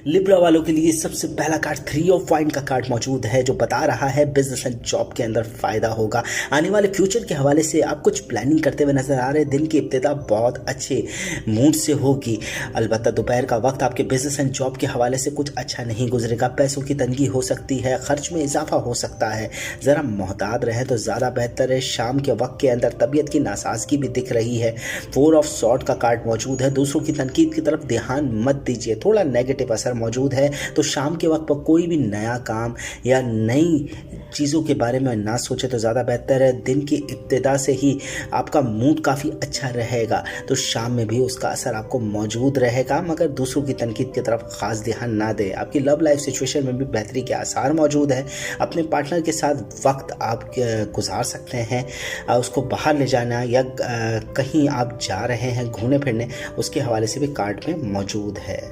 Libra वालों के लिए सबसे पहला कार्ड 3 ऑफ वाइंड का कार्ड मौजूद है, जो बता रहा है बिजनेस एंड जॉब के अंदर फायदा होगा। आने वाले फ्यूचर के हवाले से आप कुछ प्लानिंग करते हुए नजर आ रहे हैं। दिन की इब्तिदा बहुत अच्छे मूड से होगी। अलबत्ता दोपहर का वक्त आपके बिजनेस एंड जॉब के हवाले से कुछ अच्छा नहीं गुजरेगा। पैसों की तंगी हो सकती है, खर्च में इजाफा हो सकता है, ज़रा मोहतात रहें तो ज़्यादा बेहतर है। शाम के वक्त के अंदर तबीयत की नासाजगी भी दिख रही है। 4 ऑफ सॉर्ड का कार्ड मौजूद है। दूसरों की तनकीद की तरफ ध्यान मत दीजिए, थोड़ा नेगेटिव असर मौजूद है। तो शाम के वक्त पर कोई भी नया काम या नई चीज़ों के बारे में ना सोचे तो ज़्यादा बेहतर है। दिन की इब्तिदा से ही आपका मूड काफ़ी अच्छा रहेगा, तो शाम में भी उसका असर आपको मौजूद रहेगा, मगर दूसरों की तनकीद की तरफ ख़ास ध्यान ना दें। आपकी लव लाइफ सिचुएशन में भी बेहतरी के आसार मौजूद है। अपने पार्टनर के साथ वक्त आप गुजार सकते हैं। उसको बाहर ले जाना या कहीं आप जा रहे हैं घूमने फिरने, उसके हवाले से भी कार्ड में मौजूद है।